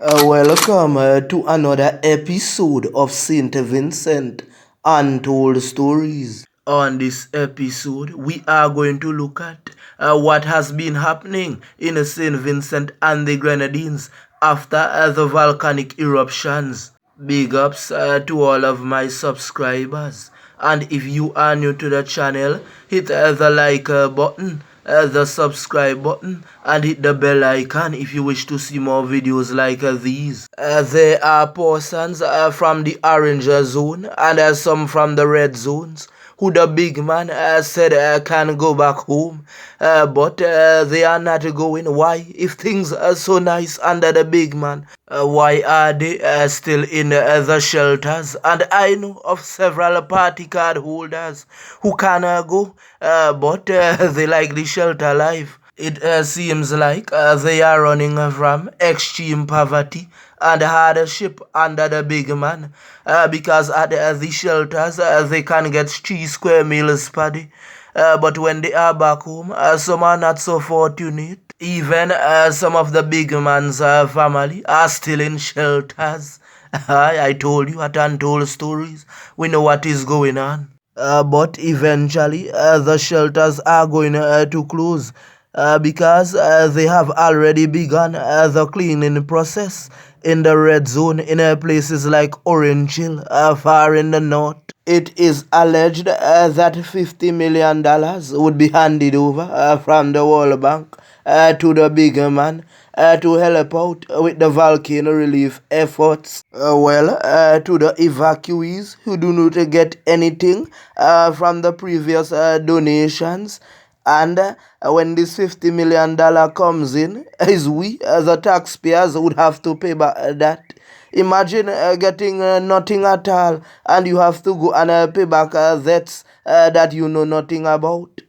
Welcome to another episode of Saint Vincent Untold Stories. On this episode, we are going to look at what has been happening in Saint Vincent and the Grenadines after the volcanic eruptions. Big ups to all of my subscribers. And if you are new to the channel, hit the like button, the subscribe button, and hit the bell icon if you wish to see more videos like these. There are persons from the orange zone and some from the red zones who the big man said can go back home, but they are not going. Why? If things are so nice under the big man, why are they still in the shelters? And I know of several party card holders who can go, but they like the shelter life. It seems like they are running from extreme poverty and hardship under the big man, because at the shelters they can get 3 square meals per day. But when they are back home, some are not so fortunate. Even some of the big man's family are still in shelters. I told you at Untold Stories, we know what is going on. But eventually, the shelters are going to close because they have already begun the cleaning process in the red zone in places like Orange Hill, far in the north. It is alleged that $50 million would be handed over from the World Bank to the bigger man to help out with the volcano relief efforts. To the evacuees who do not get anything from the previous donations. And when this $50 million comes in, is we, the taxpayers, would have to pay back that. Imagine getting nothing at all, and you have to go and pay back debts that you know nothing about.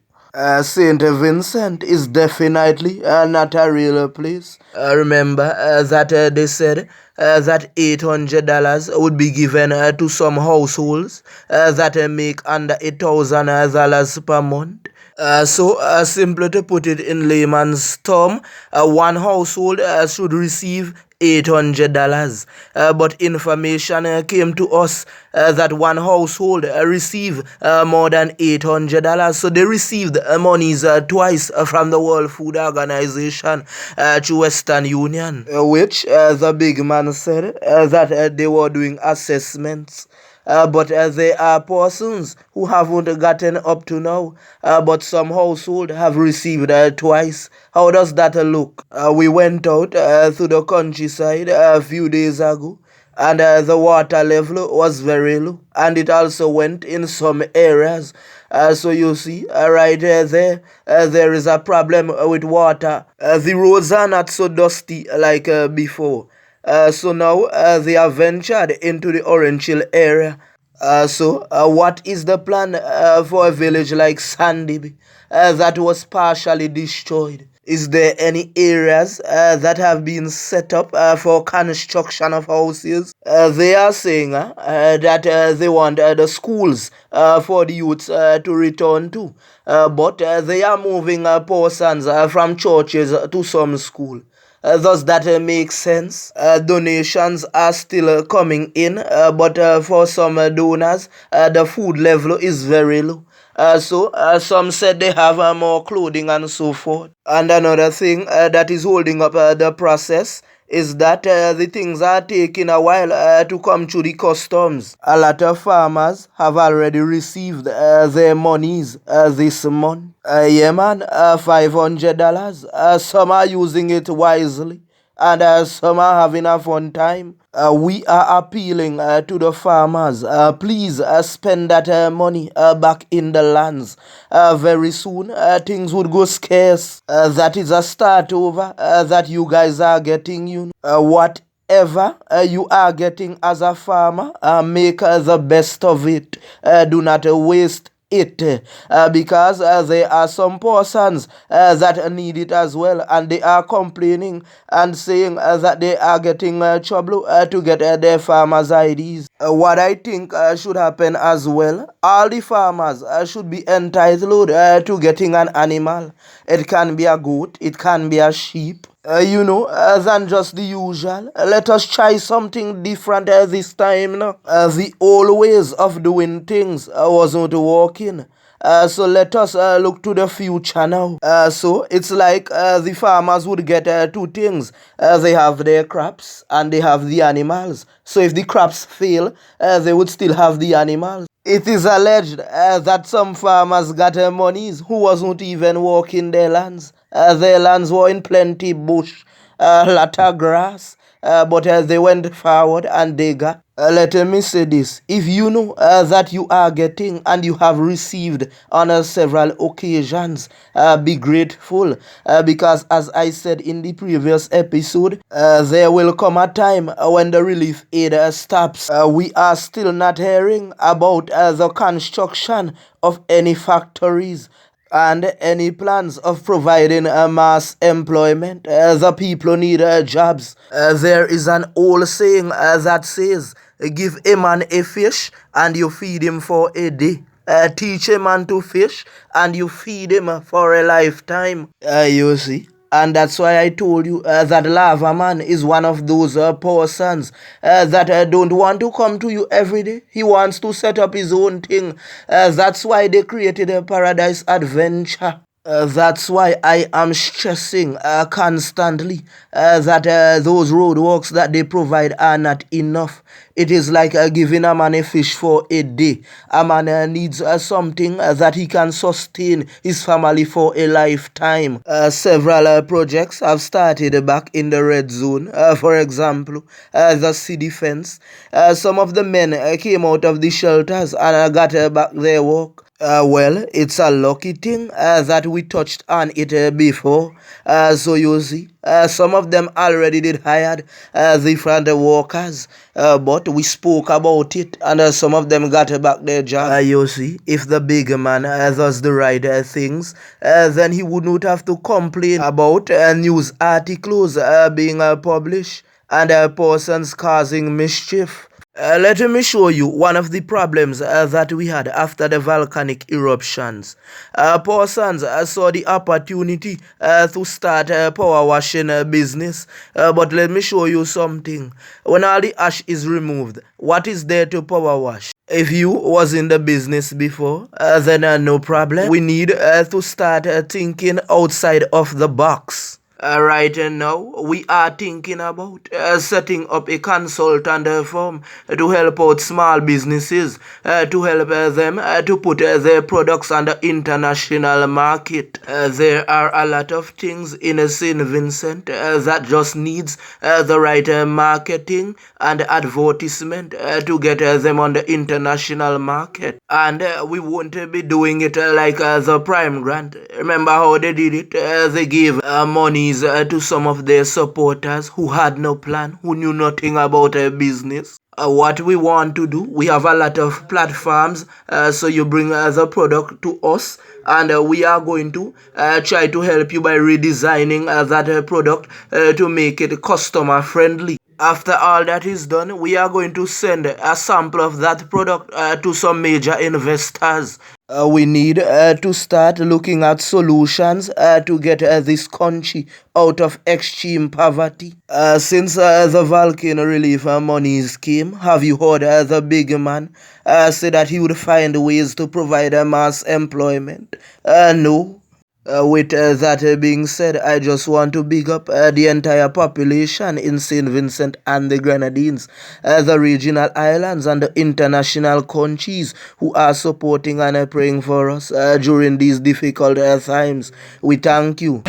Saint Vincent is definitely not a real place. Remember that they said that $800 would be given to some households that make under $1,000 per month. So simply to put it in layman's term, one household should receive $800. But information came to us that one household received more than $800. So they received monies twice from the World Food Organization to Western Union, which the big man said that they were doing assessments. But there are persons who haven't gotten up to now, but some households have received twice. How does that look? We went out to the countryside a few days ago, and the water level was very low, and it also went in some areas. So you see, right there, there is a problem with water. The roads are not so dusty like before. So now they have ventured into the Orange Hill area. So what is the plan for a village like Sandy that was partially destroyed? Is there any areas that have been set up for construction of houses? They are saying that they want the schools for the youths to return to, but they are moving persons from churches to some school. Does that make sense? Donations are still coming in, but for some donors, the food level is very low. So some said they have more clothing and so forth. And another thing that is holding up the process is that the things are taking a while to come through the customs. A lot of farmers have already received their monies this month. Yeah man, $500. Some are using it wisely, and some are having a fun time. We are appealing to the farmers. Please spend that money back in the lands. Very soon, things would go scarce. That is a start over that you guys are getting. Whatever you are getting as a farmer, make the best of it. Do not waste it, because there are some persons that need it as well, and they are complaining and saying that they are getting trouble to get their farmers' IDs. What I think should happen as well, all the farmers should be entitled to getting an animal. It can be a goat, it can be a sheep, than just the usual. Let us try something different this time now. The old ways of doing things wasn't working. So let us look to the future now. So it's like the farmers would get two things. They have their crops and they have the animals. So if the crops fail, they would still have the animals. It is alleged that some farmers got monies who wasn't even working their lands were in plenty bush, lot of grass, but they went forward and they got. Let me say this. If you know that you are getting and you have received on several occasions, be grateful because as I said in the previous episode, there will come a time when the relief aid stops. We are still not hearing about the construction of any factories and any plans of providing mass employment. The people need jobs. There is an old saying that says, give a man a fish and you feed him for a day. Teach a man to fish and you feed him for a lifetime. You see? And that's why I told you that Lava Man is one of those persons that don't want to come to you every day. He wants to set up his own thing. That's why they created a Paradise Adventure. That's why I am stressing constantly that those roadworks that they provide are not enough. It is like giving a man a fish for a day. A man needs something that he can sustain his family for a lifetime. Several projects have started back in the red zone. For example, the sea defense. Some of the men came out of the shelters and got back their work. Well, it's a lucky thing that we touched on it before. So you see, some of them already did hired different workers, but we spoke about it, and some of them got back their job. You see, if the big man does the right things, then he would not have to complain about news articles being published and persons causing mischief. Let me show you one of the problems that we had after the volcanic eruptions. Persons saw the opportunity to start a power washing business. But let me show you something. When all the ash is removed, what is there to power wash? If you was in the business before, then no problem. We need to start thinking outside of the box. Right now, we are thinking about setting up a consultant firm to help out small businesses, to help them to put their products on the international market. There are a lot of things in St. Vincent that just needs the right marketing and advertisement to get them on the international market. And we won't be doing it like the Prime Grant. Remember how they did it? They gave money to some of their supporters who had no plan, who knew nothing about a business. What we want to do, we have a lot of platforms, so you bring the product to us and we are going to try to help you by redesigning that product to make it customer friendly. After all that is done, we are going to send a sample of that product to some major investors. We need to start looking at solutions to get this country out of extreme poverty. Since the volcano relief monies came, have you heard the big man say that he would find ways to provide mass employment? No. With that being said, I just want to big up the entire population in St. Vincent and the Grenadines, the regional islands and the international countries who are supporting and praying for us during these difficult times. We thank you.